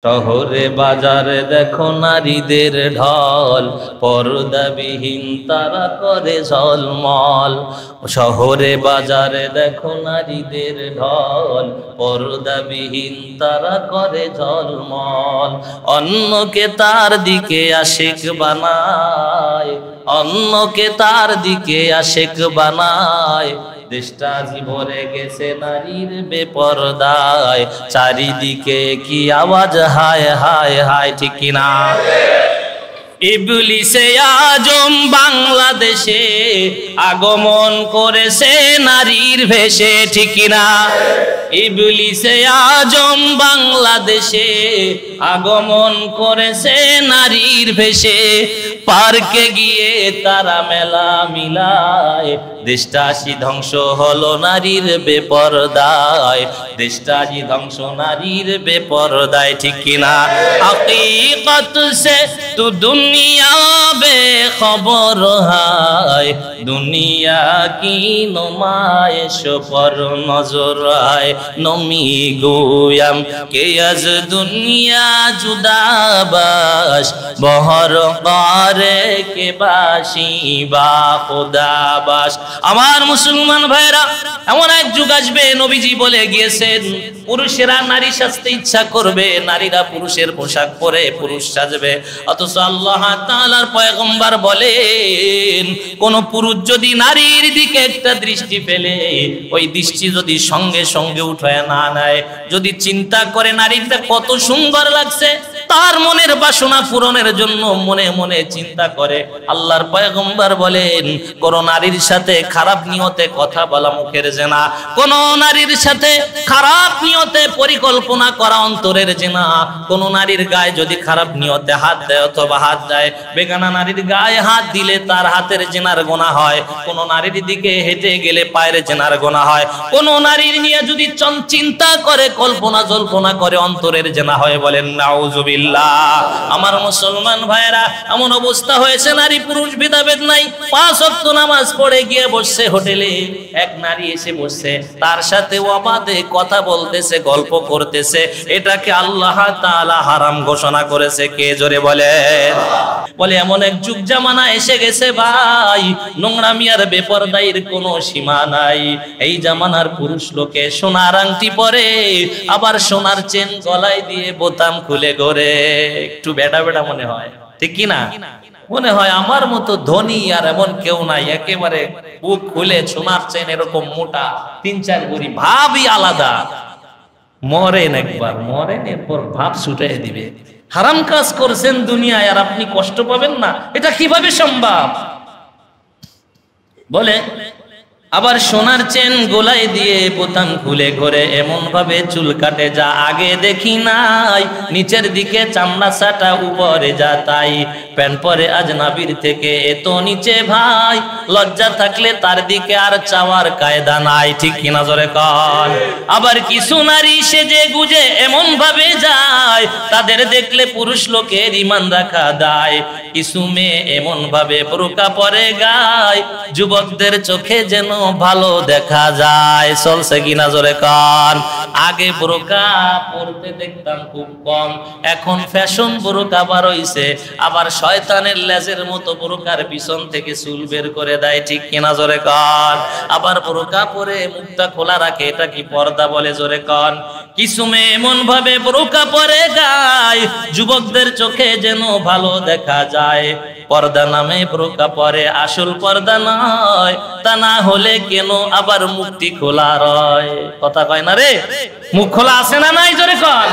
শহরে বাজারে দেখো নারীদের ঢল, পর্দাবিহীন তারা করে ঝলমল। শহরে বাজারে দেখো নারীদের ঢল, পর্দাবিহীন তারা করে ঝলমল। অন্যকে তার দিকে আশিক বানায়, অন্যকে তার দিকে আশিক বানায়। দেশটা ভরে গেছে নারীর বেপরদায়, চারিদিকে কি আওয়াজ হায় হায় হায়, ঠিক কিনা? ইবলিসে আজম বাংলাদেশে আগমন করেছে নারীর ভেষে, ঠিক কিনা? ইবলিসে আজম বাংলাদেশে আগমন করেছে নারীর ভেষে। পার্কে গিয়ে তারা মেলা মিলায়, দেশটাজি ধ্বংস হলো নারীর বেপরদায়, দেশটাজি ধ্বংস নারীর বেপরদায়, ঠিক কিনা? হकीकत से तू दुनिया बेखबर है, दुनिया की नुमाइश पर नजर है। नमी गोयम के अज दुनिया जुदा बाश, बहर करे के बाशी बा खुदा बाश। আমার মুসলমান ভাইরা, এমন এক যুগ আসবে, নবীজি বলে গিয়েছেন, পুরুষেরা নারী সাজতে ইচ্ছা করবে, নারীরা পুরুষের পোশাক পরে পুরুষ সাজবে। অথচ আল্লাহ তাআলার পয়গম্বর বলেন, কোন পুরুষ যদি নারীর দিকে একটা দৃষ্টি ফেলে, ওই দৃষ্টি যদি সঙ্গে সঙ্গে উঠায় না নেয়, যদি চিন্তা করে নারীটা কত সুন্দর লাগছে, তার মনের বাসনা পূরণের জন্য মনে মনে চিন্তা করে, আল্লাহর পয়গম্বর বলেন, কোন নারীর সাথে খারাপ নিয়তে কথা বলা মুখের জেনা, কোন নারীর সাথে খারাপ নিয়তে পরিকল্পনা করা অন্তরের জেনা, কোন নারীর গায়ে যদি খারাপ নিয়তে হাত দেয় অথবা হাত দেয়, বেগানা নারীর গায়ে হাত দিলে তার হাতের জেনার গোনা হয়, কোন নারীর দিকে হেঁটে গেলে পায়ের জেনার গোনা হয়, কোন নারীর নিয়ে যদি চিন্তা করে, কল্পনা জল্পনা করে, অন্তরের জেনা হয়। বলেন নাউজুবিল্লাহ। আমার মুসলমান ভাইরা, এমন অবস্থা হয়েছে নারী পুরুষ ভেদাভেদ নাই। 5 ওয়াক্ত নামাজ পড়ে গিয়ে বসছে হোটেলে, এক নারী এসে বসছে, তার সাথে অবাধে কথা বলতেছে, গল্প করতেছে। এটাকে আল্লাহ তাআলা হারাম ঘোষণা করেছে। কে জোরে বলে? বলে এমন এক যুগ জামানা এসে গেছে ভাই, নোংরামি আর বেপরদাইর কোনো সীমা নাই। এই জামানার পুরুষ লোকে সোনার আংটি পরে, আবার সোনার চেন গলায় দিয়ে বোতাম খুলে ঘোরে। একটু বেটা বেটা মনে হয়, ঠিক কিনা? মনে হয় আমার মতো ধনী আর এমন কেউ নাই, একেবারে বুক খুলে সোনার চেন এরকম মোটা 3-4 ভরি, ভাবই আলাদা। মরেন একবার, মরেন, এরপর ভাব ছুটে দিবে। হারাম কাজ করছেন দুনিয়ায় আর আপনি কষ্ট পাবেন না, এটা কিভাবে সম্ভব? বলে আবার সোনার চেন গোলায় দিয়ে বোতাম খুলে ঘরে, এমন ভাবে চুল কাটে যা আগে দেখি নাই, নিচের দিকে চামড়া সাটা, উপরে যা তাই, প্যান্ট পরে আজনাবির থেকে এত নিচে ভাই, লজ্জা থাকলে তার দিকে আর চাওয়ার কায়দা নাই, ঠিক কিনা জোরে কন? আবার কিছু নারী সেজে গুজে এমন ভাবে যায়, তাদের দেখলে পুরুষ লোকের ঈমান রাখা দায়। কিছু মেয়ে এমন ভাবে বোরকা পরে গায়, যুবকদের চোখে যেন ভালো দেখা যায়। চলছে কিনা জোরে কন? আগে বোরকা পরতে দেখতাম খুব কম, এখন ফ্যাশন বোরকা বার হইছে, আবার শয়তানের লেজের মতো বোরকার পিছন থেকে চুল বের করে দেয়, ঠিক কিনা জোরে কন? আবার বোরকা পরে মুখটা খোলা রাখে, এটা কি পর্দা বলে জোরে কন? কিছু মেয়ে এমন ভাবে বোরকা পরে গায়, যুবকদের চোখে যেন ভালো দেখা যায়। পর্দা নামে বোরকা পরে, আসল পর্দা নয়, তা না হলে কেন আবার মুখটি খোলা রয়? কথা কয় না রে, মুখ খোলা আছে না নাই জোরে কন?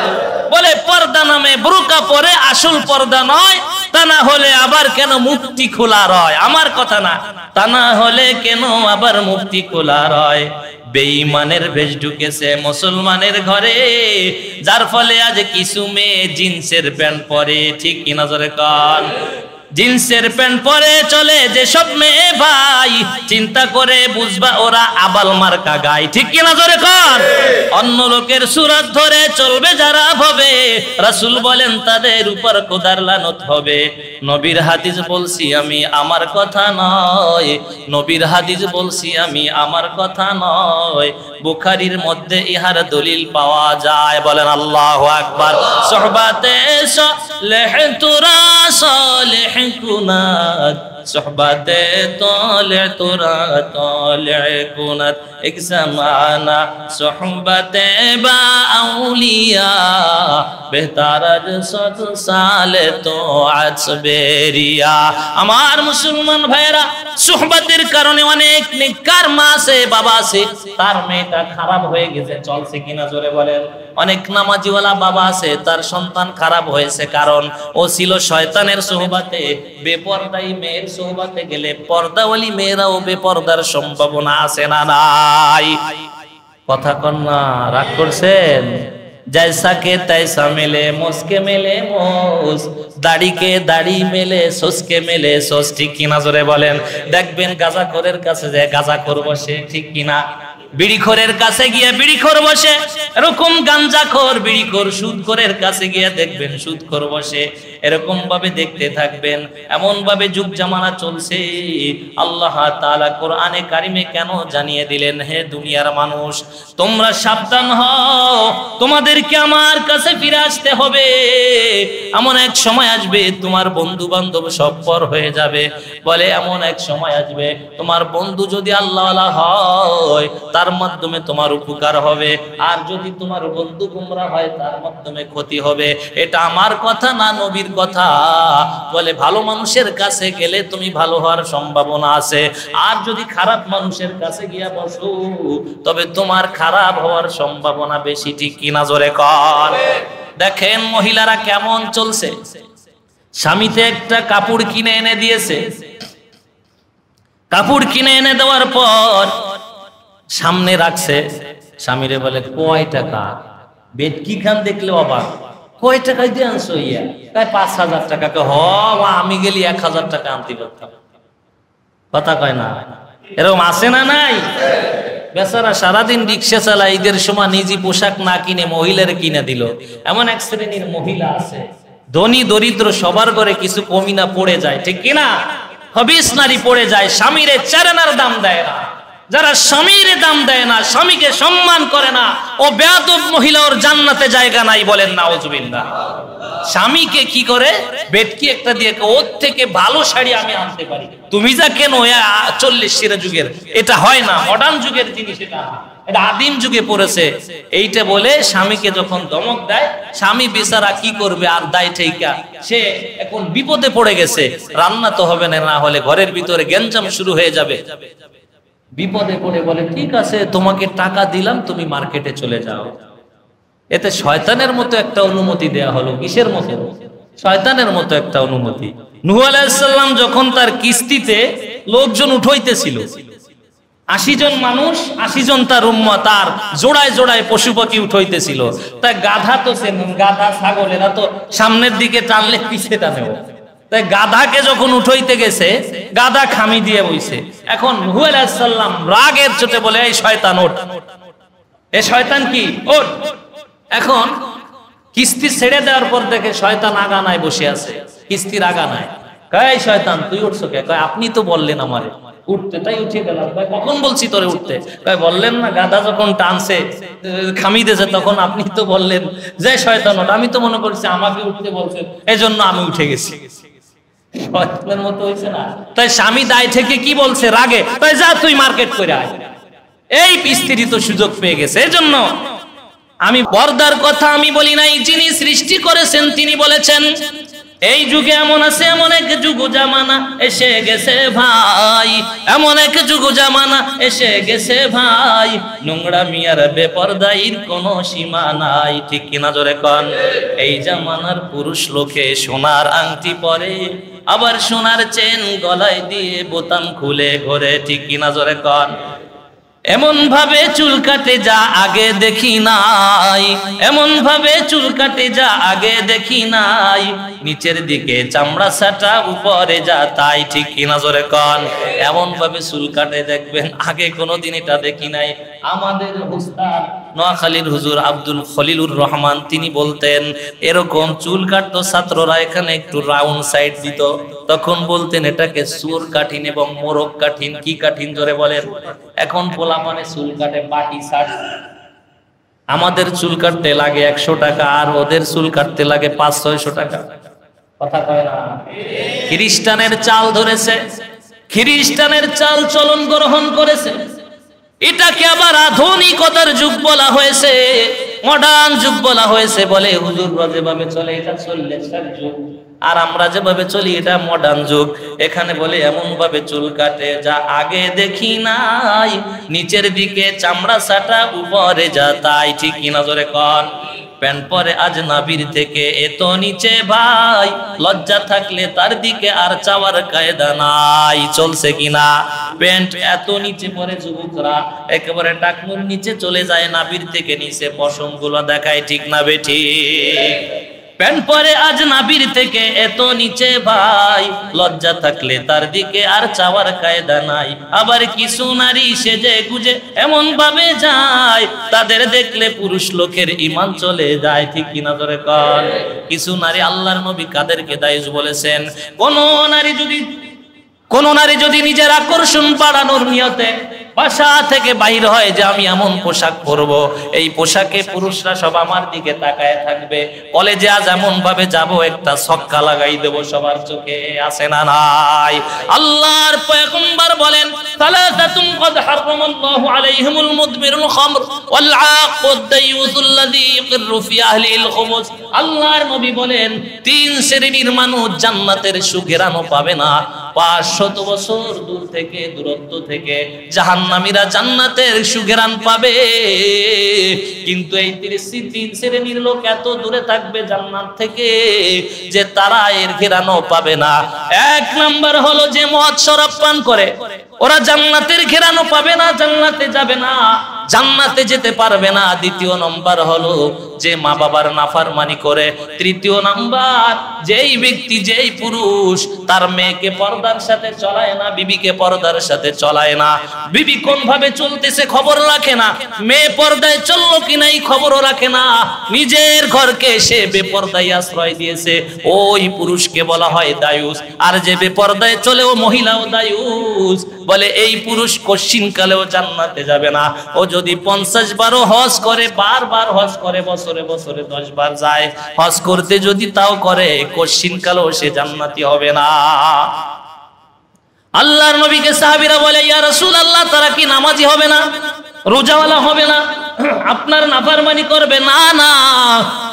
বলে পর্দা নামে বোরকা পরে, আসল পর্দা নয়, তা না হলে আবার কেন মুখটি খোলা রয়? আমার কথা না, তা না হলে কেন আবার মুখটি খোলা রয়? বেঈমানের ভেষ ঢুকেছে মুসলমানের ঘরে, যার ফলে আজ কিছু মেয়ে জিন্সের প্যান্ট পরে, ঠিক কিনা জোরে কন? জিন্সের প্যান্ট পরে চলে যেসব মেয়ে ভাই, চিন্তা করে বুঝবা ওরা আবাল মার্কা গায়, ঠিক কিনা জোরে কর। অন্য লোকের সুরাত ধরে চলবে যারা ভবে, রাসূল বলেন তাদের উপর খোদার লানত হবে। নবীর হাদিস বলছি আমি, আমার কথা নয়। নবীর হাদিস বলছি আমি, আমার কথা নয়। বুখারীর মধ্যে ইহার দলিল পাওয়া যায়। বলেন আল্লাহু আকবার। সুহবাতে সালেহ তুরা সালেহ কুনাত, सुहबते तौले तुरा तौले कुनत, एक ज़माना सुहबते बा औलिया, बेहतर सद साले तो आज बेरिया। আমার মুসলমান ভাইরা, সুহবতের কারণে অনেক নেককার মা আছে, বাবা আছে, তার মেয়েটা খারাপ হয়ে গেছে, চলছে কিনা জোরে বলেন। অনেক নামাজিওয়ালা বাবা আছে, তার সন্তান খারাপ হয়েছে, কারণ ও ছিল শয়তানের সোহবতে। বেপরদাই মেয়ের সোহবতে গেলে পর্দাওয়ালি মেয়েরাও বেপরদার সম্ভাবনা আছে না নাই? কথা কন না, রাগ করছেন? जैसा के तैसा मिले, मुस्के मिले मोस, दाढ़ी के दाढ़ी मिले, सोस के मिले सोस, ठीक किना जोरे बोलेन। देखबेन गाजाखोरेर काছে যায় গাজাখোর বসে, ঠিক কিনা? বিড়িখোরের কাছে গিয়ে বিড়িখোর বসে, এরকম গাঞ্জাখোর বিড়িখোর সুদখোরের কাছে গিয়ে দেখবেন সুদখোর বসে। এরকম ভাবে দেখতে থাকবেন। এমন ভাবে যুগ জামানা চলছে। আল্লাহ তাআলা কোরআনে কারিমে কেন জানিয়ে দিলেন, হে দুনিয়ার মানুষ তোমরা সাবধান হও, তোমাদেরকে আমার কাছে ফিরে আসতে হবে। এমন এক সময় আসবে তোমার বন্ধু বান্ধব সব পর হয়ে যাবে। বলে এমন এক সময় আসবে তোমার বন্ধু যদি আল্লাহওয়ালা হয় তার মাধ্যমে তোমার উপকার হবে, আর যদি তোমার বন্ধু গুমরা হয় তার মাধ্যমে ক্ষতি হবে। এটা আমার কথা না, নবীর কথা। বলে ভালো মানুষের কাছে গেলে তুমি ভালো হওয়ার সম্ভাবনা আছে, আর যদি খারাপ মানুষের কাছে গিয়া বসো তবে তোমার খারাপ হওয়ার সম্ভাবনা বেশি, ঠিক কিনা জোরে কর। দেখেন মহিলারা কেমন চলছে। স্বামীতে একটা কাপড় কিনে এনে দিয়েছে, কাপড় কিনে এনে দেওয়ার পর সামনে রাখছে, স্বামীরে বলে কয় টাকা? বেটকি খান দেখলে অবাক, কয় টাকায় দিয়ে আনছো? ইয়া তাই ৫,০০০ টাকা। হ আমি গেলি ১,০০০ টাকা আনতে পারতাম। কথা কয় না? এরকম আছে না নাই? বেচারা সারাদিন রিক্সা চালায়, ঈদের সময় নিজে পোশাক না কিনে মহিলার কিনে দিল। এমন এক শ্রেণীর মহিলা আছে, ধনী দরিদ্র সবার ঘরে কিছু কমিনা পড়ে যায়, ঠিক কিনা? হবিস নারী পড়ে যায়, স্বামীরে চারানার দাম দেয় না। যারা স্বামীর দাম দেয় না, স্বামীকে সম্মান করে না, ও বেয়াদব মহিলা, ওর জান্নাতে জায়গা নাই। বলেন নাউজুবিল্লাহ। স্বামীকে কি করে? বেটকি একটা দিয়ে, ওর থেকে ভালো শাড়ি আমি আনতে পারি, তুমি যা কেন 40 যুগের, এটা হয় না, মডার্ন যুগের জিনিস, এটা আদিম যুগে পড়েছে। এইটা বলে স্বামীকে যখন ধমক দেয়, স্বামী বেচারা কি করবে আর দায় ঠেকা, সে এখন বিপদে পড়ে গেছে। রান্না তো হবে না, না হলে ঘরের ভিতরে গ্যাঞ্জাম শুরু হয়ে যাবে। বিপদে পড়ে বলে ঠিক আছে তোমাকে টাকা দিলাম, তুমি মার্কেটে চলে যাও। এতে শয়তানের মতো একটা অনুমতি দেয়া হলো। কিসের মতো? শয়তানের মতো একটা অনুমতি। নূহ আলাইহিস সালাম যখন তার কিস্তিতে লোকজন উঠাইতেছিল, ৮০ জন মানুষ, ৮০ জন তার উম্মত, তার জোড়ায় জোড়ায় পশু পাখি উঠাইতেছিল। তাই গাধা তো গাধা ছাগল এরা তো সামনের দিকে টানলে পিছে টানেও। তাই গাধাকে যখন উঠাইতে গেছে, গাধা খামি দিয়ে বইছে। এখন নূহ আলাইহিস সালাম রাগের চোটে বলে, এই শয়তান ওঠ, এ শয়তান কি ওঠ। এখন কিস্তি ছেড়ে দেওয়ার পর দেখে শয়তান আগানায় বসে আছে, কিস্তির আগানায়। কয় শয়তান তুই উঠছো কে? কয় আপনি তো বললেন আমারে উঠতে, তাই উঠে গেলাম। কয় কখন বলছি তোরে উঠতে? কয় বললেন না, গাধা যখন টানছে খামি দিয়েছে তখন আপনি তো বললেন যে শয়তান ওঠ। আমি তো মনে করছি আমাকে উঠতে বলছে, এই জন্য আমি উঠে গেছি। শয়তানের মতো হইছে না? তাই স্বামী দায় থেকে কি বলছে রাগে, তাই যা তুই মার্কেট করে আয়। এই স্ত্রী তো সুযোগ পেয়ে গেছে। এজন্য আমি পর্দার কথা আমি বলি নাই, যিনি সৃষ্টি করেছেন তিনি বলেছেন। এই যুগে এমন আছে, এমন এক যুগ জামানা এসে গেছে ভাই, এমন এক যুগ জামানা এসে গেছে ভাই, নোংরা মিয়ার বেপরদাইর কোনো সীমা নাই, ঠিক কিনা জোরে কন। এই জামানার পুরুষ লোকে সোনার আংটি পরে, আবার সোনার চেন গলায় দিয়ে বোতাম খুলে ঘরে, ঠিক কিনা জোরে কন। এমন ভাবে চুল কাটে যা আগে দেখি নাই, এমন ভাবে চুল কাটে যা আগে দেখি নাই, নিচের দিকে চামড়া ছাটা উপরে যা তাই, ঠিক কিনা জোরে কন। এমন ভাবে চুল কাটে দেখবেন আগে কোনোদিন এটা দেখি নাই। আমাদের উস্তাদ নোয়াখালীর হুজুর আব্দুল খলিলুর রহমান তিনি বলতেন এরকম চুল কাটতো ছাত্ররা এখানে একটু রাউন্ড সাইড দিত, তখন বলতেন এটাকে সুর কাঠিন এবং মোরগ কাঠিন। কি কাঠিন জোরে বলেন? এখন পোলা মানে চুল কাটে বাটি শার্ট। আমাদের চুল কাটতে লাগে 100 টাকা আর ওদের চুল কাটতে লাগে 500-600 টাকা। কথা কয় না? খ্রিস্টানের চাল ধরেছে, খ্রিস্টানের চাল চলন গ্রহণ করেছে, এটাকে আবার আধুনিকতার যুগ বলা হয়েছে, মডার্ন যুগ বলা হয়েছে। বলে হুজুররা যেভাবে চলে এটা চল্লিশের যুগ, আর আমরা যেভাবে চলি এটা মডার্ন যুগ। এখানে বলে এমন ভাবে চুল কাটে যা আগে দেখি নাই, নিচের দিকে চামড়া ছাটা উপরে যা তাই, ঠিক কিনা জোরে কন। প্যান্ট পরে আজ নাভির থেকে এত নিচে ভাই, লজ্জা থাকলে তার দিকে আর চাওয়ার কায়দা নাই। চলছে কিনা? প্যান্ট এত নিচে পরে যুবকরা একেবারে টাকনুর নিচে চলে যায়, নাভির থেকে নিচে পশম গুলো দেখায়, ঠিক না বেঠিক? প্যান্ট পরে আজ নাভির থেকে এত নিচে ভাই, লজ্জা থাকলে তার দিকে আর চাওয়ার কায়দা নাই। আবার কিছু নারী সেজে গুজে এমন ভাবে যায়, তাদের দেখলে পুরুষ লোকের ঈমান চলে যায়, ঠিক কিনা ধরে কর। কিছু নারী, আল্লাহর নবী কাদেরকে দায়ুস বলেছেন? কোন নারী যদি নিজের আকর্ষণ বাড়ানোর নিয়তে বাসা থেকে বাইর হয় যে আমি এমন পোশাক পরবো, এই পোশাকে পুরুষরা সব আমার দিকে তাকায় থাকবে, কলেজে আজ এমন ভাবে যাব একটা ছক্কা লাগাই দেব সবার চোখে, আছে না নাই? আল্লাহর পয়গম্বর বলেন সালাসাতুন ক্বাদ হারামাল্লাহু আলাইহিমুল মুদবিরুল খামর ওয়াল আকুদ দায়ুসুল্লাযী ইকিরু ফি আহলিল খুমুস। আল্লাহর নবী বলেন 3 শ্রেণীর মানুষ জান্নাতের সুঘ্রাণও পাবে না, 500 বছর দূর থেকে, দূরত্ব থেকে জাহান্নামীরা জান্নাতের সুঘ্রাণ পাবে। কিন্তু এই 3 শ্রেণীর লোক এত দূরে থাকবে জান্নাত থেকে যে তারা এর ঘ্রাণও পাবে না। 1 নাম্বার হলো যে মদ শরাব পান করে, ওরা জান্নাতের ঘ্রাণও পাবে না, জান্নাতে যাবে না, জান্নাতে যেতে পারবে না। 2 নম্বর হলো যে মা বাবার নাফরমানি করে। 3 নাম্বার যেই ব্যক্তি, যেই পুরুষ তার মেয়েকে পর্দার সাথে চলায় না, বিবিকে পর্দার সাথে চলায় না, বিবি কোন ভাবে চলতেছে খবর রাখে না, মেয়ে পর্দায় চললো কিনা এই খবরও রাখে না, নিজের ঘরকে সে বেপর্দায় আশ্রয় দিয়েছে, ওই পুরুষকে বলা হয় দায়ুস। আর যে বেপর্দায় চলেও মহিলাও দায়ুস। বলে এই পুরুষ কশিনকালেও জান্নাতে যাবে না। ও যদি 50 বারও হজ করে, বারবার হজ করে, বছরে বছরে 10 বার যায় হজ করতে, যদি তাও করে কশিনকালেও সে জান্নাতি হবে না। আল্লাহর নবীকে সাহাবীরা বলে ইয়া রাসূলুল্লাহ তারা কি নামাজি হবে না, রোজাওয়ালা হবে না, আপনার নাফরমানি করবে? না না,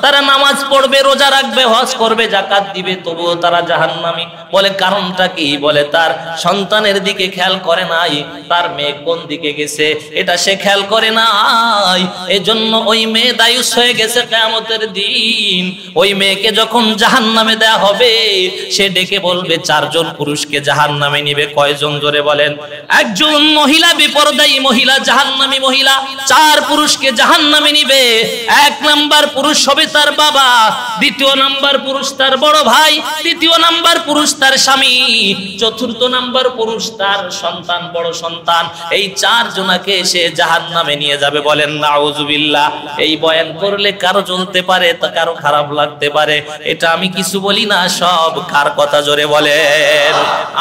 তারা নামাজ পড়বে, রোজা রাখবে, হজ করবে, যাকাত দিবে, তবুও তারা জাহান্নামী। বলে কারণটা কি? বলে তার সন্তানের দিকে খেয়াল করে নাই, তার মেয়ে কোন দিকে গেছে এটা সে খেয়াল করে নাই, এজন্য ওই মেয়ে দায়ুস হয়ে গেছে। কিয়ামতের দিন ওই মেয়েকে যখন জাহান্নামে দেয়া হবে, সে ডেকে বলবে 4 জন পুরুষকে জাহান্নামে নিবে। কয়জন জোরে বলেন? 1 জন মহিলা, বিপরদায়ী মহিলা, জাহান্নামী মহিলা, 4 পুরুষকে জাহান্নামে নিবে। 1 নাম্বার পুরুষ হবে তার বাবা, 2 নাম্বার পুরুষ তার বড় ভাই, 3 নাম্বার পুরুষ তার স্বামী, 4 নাম্বার পুরুষ তার সন্তান, বড় সন্তান। এই 4 জনাকে সে জাহান্নামে নিয়ে যাবে। বলেন নাউজুবিল্লাহ। এই বয়ান করলে কারো জ্বলতে পারে, তা কারো খারাপ লাগতে পারে, এটা আমি কিছু বলি না, সব কার কথা জোরে বলেন?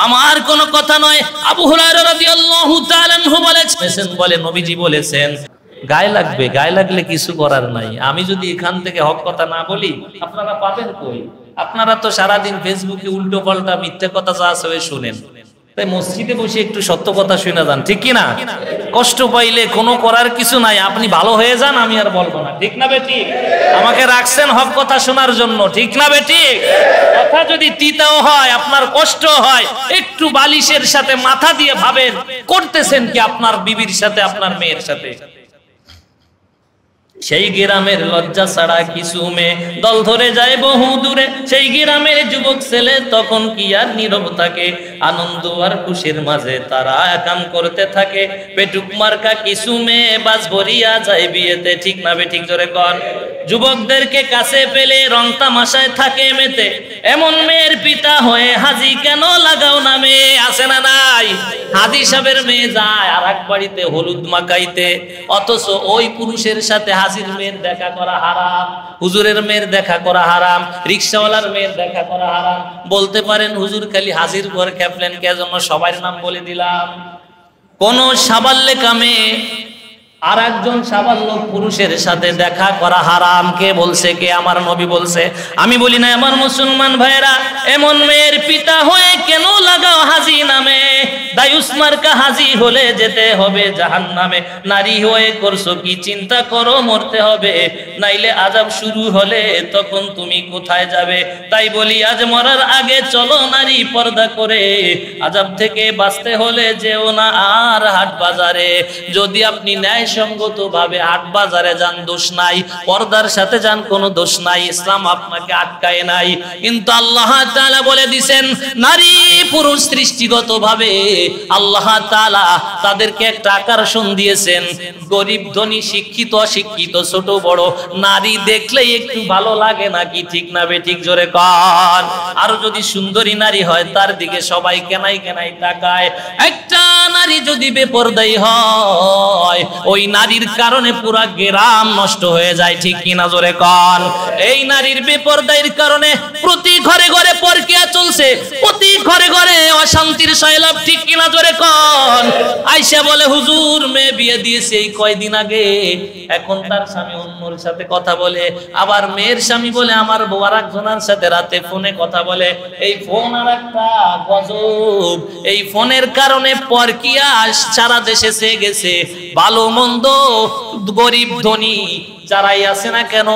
আমার কোনো কথা নয়। আবু হুরায়রা রাদিয়াল্লাহু তাআলা আনহু বলেছেন, বলে নবীজি বলেছেন গায়ে লাগবে, গায়ে লাগলে কিছু করার নাই। আমি যদি এখান থেকে হক কথা না বলি আপনারা পাবেন কই? আপনারা তো সারাদিন ফেসবুকে উল্টো পাল্টা মিথ্যে কথা যা আছে শুনেন, তাই মসজিদে বসে একটু সত্য কথা শুনে যান, ঠিক কি না? কষ্ট পাইলে কোনো করার কিছু নাই, আপনি ভালো হয়ে যান, আমি আর বলবো না, ঠিক না বেটি? আমাকে রাখছেন হক কথা শোনার জন্য, ঠিক না বেটি? কথা যদি তিতাও হয়, আপনার কষ্ট হয়, একটু বালিশের সাথে মাথা দিয়ে ভাবেন করতেছেন কি আপনার বিবির সাথে, আপনার মেয়ের সাথে। সেই গ্রামের লজ্জা ছাড়া কিছু মেয়ে দল ধরে যায় বহু দূরে। সেই গ্রামের যুবক ছেলে তখন কি আর নীরব থাকে, আনন্দ আর খুশির মাঝে তারা কাম করতে থাকে। পেটুক মার্কা কিছু মেয়ে বাস ভরিয়া যায় বিয়েতে, ঠিক না বেঠিক জোরে কন। যুবকদেরকে কাছে পেলে রং তামাশায় থাকে মেতে, এমন মেয়ের পিতা হয়ে হাজি কেন লাগাও না মেয়ে? আছে না নাই? হাজি সাহেবের মেয়ে যায় আর এক বাড়িতে হলুদ মাখাইতে, অথচ ওই পুরুষের সাথে হাজির মেয়ের দেখা করা হারাম, হুজুরের মেয়ের দেখা করা হারাম, রিক্সাওয়ালার মেয়ের দেখা করা হারাম। বলতে পারেন হুজুর খালি হাজির ঘর খেপলেন কে জন্য? সবার নাম বলে দিলাম। কোন সাবাল্যে কামে আর একজন সাবাল্যক পুরুষের সাথে দেখা করা হারাম। কে বলছে? কে? আমার নবী বলছে। আমি বলি না। আমার মুসলমান ভাইরা, এমন মেয়ের পিতা হয়ে কেন লাগাও হাজি নামে? দায়ুস মার্কা হাজি হলে যেতে হবে জাহান্নামে। নারী হয়ে করছো কি চিন্তা করো, মরতে হবে, নাইলে আযাব শুরু হলে তখন তুমি কোথায় যাবে? তাই বলি আজ মরার আগে চলো নারী পর্দা করে, আযাব থেকে বাঁচতে হলে যেও না আর হাট বাজারে। যদি আপনি ন্যায় সঙ্গত ভাবে হাট বাজারে যান, দোষ নাই। পর্দার সাথে যান, কোনো দোষ নাই। ইসলাম আপনাকে আটকায় নাই। কিন্তু আল্লাহ তাআলা বলে দিবেন, নারী পুরুষ সৃষ্টিগত ভাবে আল্লাহ তাআলা তাদেরকে একটা আকর্ষণ দিয়েছেন। গরিব ধনী, শিক্ষিত অশিক্ষিত, ছোট বড়, নারী দেখলেই একটু ভালো লাগে নাকি? ঠিক না বেঠিক জোরে কন। আর যদি সুন্দরী নারী হয় তার দিকে সবাই কেনাই কেনাই তাকায়। একটা নারী যদি বেপরদায়ী হয়, ওই নারীর কারণে পুরা গ্রাম নষ্ট হয়ে যায়, ঠিক কিনা জোরে কন। এই নারীর বেপরদায়ীর কারণে প্রতি ঘরে ঘরে পরকিয়া চলছে, প্রতি ঘরে ঘরে অশান্তির সয়লাভ, ঠিক কিনা জোরে কন। আয়েশা বলে, হুজুর মেয়ে বিয়ে দিয়েছে এই কয়দিন আগে, এখন তার স্বামী অন্যর সাথে কথা বলে। আবার মেয়ের স্বামী বলে, আমার বউ আর একজনের সাথে রাতে ফোনে কথা বলে। এই ফোন আর একটা গজব। এই ফোনের কারণে পরকিয়া সারা দেশে ছেয়ে গেছে। ভালো মন্দ, গরিব ধনী যারাই আছে না কেন,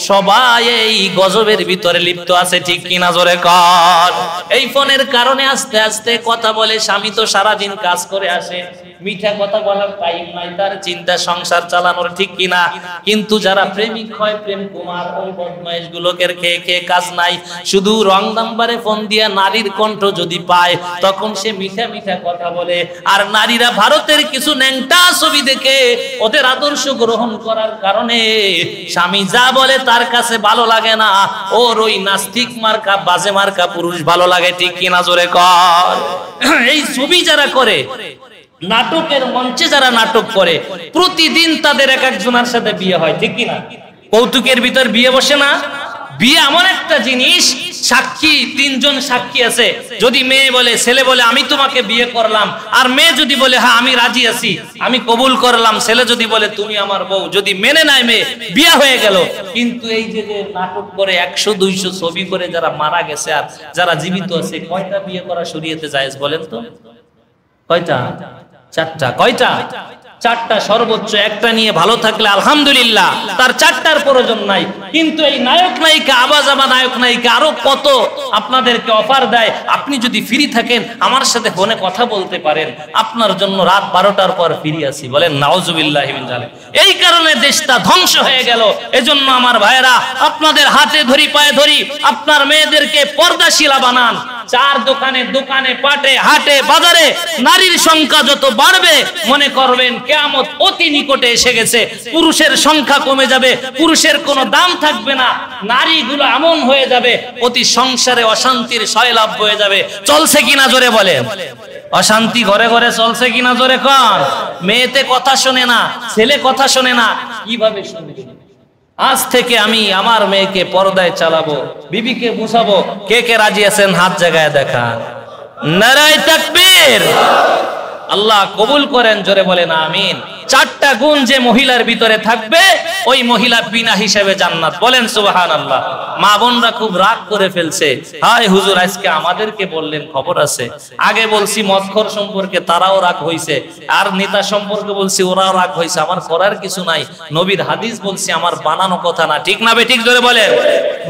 সবাই এই গজবের ভিতরে লিপ্ত আছে, ঠিক কিনা জোরে কর। এই ফোনের কারণে আস্তে আস্তে কথা বলে। স্বামী তো সারাদিন কাজ করে আসে, মিঠা কথা বলার টাইম নাই তার, চিন্তা সংসার চালানোর, ঠিক কিনা। কিন্তু যারা প্রেমিক হয়, প্রেম কুমার, ওই বদমাইশ গুলোকের খেয়ে খেয়ে কাজ নাই, শুধু রং নাম্বারে ফোন দিয়া নারীর কণ্ঠ যদি পায় তখন সে মিঠা মিঠা কথা বলে। আর নারীরা ভারতের কিছু ন্যাংটা ছবি দেখে ওদের আদর্শ গ্রহণ করার কারণে স্বামী যা বলে তার কাছে ভালো লাগে না, ওর ওই নাস্তিক মার্কা বাজে মার্কা পুরুষ ভালো লাগে, ঠিক কিনা জোরে কর। এই ছবি যারা করে, নাটকের মঞ্চে যারা নাটক করে, প্রতিদিন তাদের এক একজনের সাথে বিয়ে হয়, ঠিক কিনা। কৌতুকের ভিতর বিয়ে বসে না। বিয়ে এমন একটা জিনিস, সাক্ষী তিনজন সাক্ষী আছে। যদি মেয়ে বলে, ছেলে বলে আমি তোমাকে বিয়ে করলাম, আর মেয়ে যদি বলে হ্যাঁ আমি রাজি আছি, আমি কবুল করলাম, ছেলে যদি বলে তুমি আমার বউ, যদি মেনে নেয় মেয়ে, বিয়ে হয়ে গেল। কিন্তু এই যে নাটক করে 100-200 ছবি করে যারা মারা গেছে আর যারা জীবিত আছে, কয়টা বিয়ে করা শরীয়তে জায়েজ বলেন তো? কয়টা? 4টা। কয়টা? 4টা সর্বোচ্চ। একটা নিয়ে ভালো থাকলে আলহামদুলিল্লাহ, তার 4টার প্রয়োজন নাই। কিন্তু এই নায়ক নায়িকা, আবাজাবা নায়ক নায়িকা আরো কত আপনাদেরকে অফার দেয়। আপনি যদি ফ্রি থাকেন আমার সাথে ফোনে কথা বলতে পারেন, আপনার জন্য রাত 12টার পর ফ্রি আছি, বলেন নাউজুবিল্লাহি মিন যালিক। এই কারণে দেশটা ধ্বংস হয়ে গেল। এজন্য আমার ভাইয়েরা, আপনাদের হাতে ধরি পায়ে ধরি, আপনার মেয়েদেরকে পর্দাশীলা বানান। চার দোকানে দোকানে, পাটে হাটে বাজারে নারীর সংখ্যা যত বাড়বে, মনে করবেন কিয়ামত অতি নিকটে এসে গেছে। পুরুষের সংখ্যা কমে যাবে, পুরুষের কোনো দাম থাকবে না, নারীগুলো এমন হয়ে যাবে, অতি সংসারে অশান্তির সয়লাভ হয়ে যাবে। চলছে কিনা জোরে বলেন। অশান্তি ঘরে ঘরে চলছে কিনা জোরে কর। মেয়েতে কথা শোনে না, ছেলে কথা শোনে না, কিভাবে শুনবে? আজ থেকে আমি আমার মেয়েকে পর্দায় চালাবো, বিবিকে বুঝাবো। কে কে রাজি আছেন হাত জায়গায় দেখান। নারায়ে তাকবীর। আল্লাহ কবুল করেন, জোরে বলেন আমিন। 4টা গুণ যে মহিলার ভিতরে থাকবে, ওই মহিলা বিনা হিসেবে জান্নাত, বলেন সুবহানাল্লাহ। মা বোনরা খুব রাগ করে ফেলছে, হায় হুজুর আজকে আমাদেরকে বললেন, খবর আছে। আগে বলছি মদখোর সম্পর্কে, তারাও রাগ হইছে। আর নেতা সম্পর্কে বলছি, ওরাও রাগ হইছে। আমার করার কিছু নাই, নবীর হাদিস বলছি, আমার বানানো কথা না, ঠিক না বেঠিক জোরে বলেন।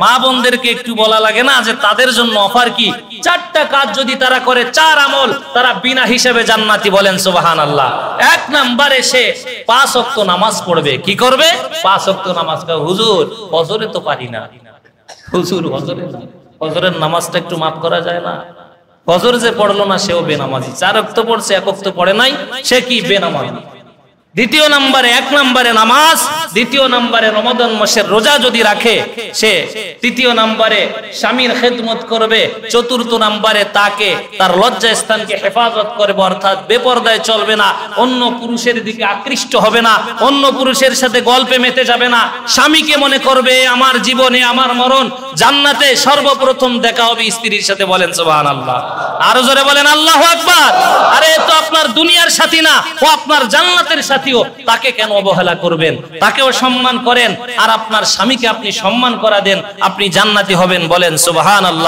মা বোনদেরকে একটু বলা লাগে না যে তাদের জন্য অফার কি? চারটা কাজ যদি তারা করে, 4 আমল, তারা বিনা হিসেবে জান্নাতি। বলেন সুবহানাল্লাহ। 1 নম্বরে সে 5 ওয়াক্ত নামাজ পড়বে। কি করবে? 5 ওয়াক্ত নামাজ। হুজুর ফজরে তো পারি না। হুজুর ফজরের নামাজটা একটু মাফ করা যায় না? ফজর যে পড়লো না সেও বেনামাজি। 4 ওয়াক্ত পড়ছে, 1 ওয়াক্ত পড়ে নাই, সে কি বেনামাজি। দ্বিতীয় নম্বরে 1 নম্বরে নামাজ, দ্বিতীয় নম্বরে রমাদান মাসের রোজা যদি রাখে সে, তৃতীয় নম্বরে স্বামীর খেদমত করবে, চতুর্থ নম্বরে তাকে তার লজ্জা স্থানকে হেফাজত করবে, অর্থাৎ বেপরদায় চলবে না, অন্য পুরুষের দিকে আকৃষ্ট হবে না, অন্য পুরুষের সাথে গল্পে মেতে যাবে না, স্বামীকে মনে করবে আমার জীবনে আমার মরণ, জান্নাতে সর্বপ্রথম দেখা হবে স্ত্রীর সাথে। বলেন সুবহানাল্লাহ। আরো জোরে বলেন আল্লাহু আকবার। আরে তো আপনার দুনিয়ার সাথী না, ও আপনার জান্নাতের সাথীও। তাকে কেন অবহেলা করবেন? তাকেও সম্মান করেন, আর আপনার স্বামীকে আপনি সম্মান করা দেন, আপনি জান্নাতি হবেন। বলেন সুবহানাল্লাহ।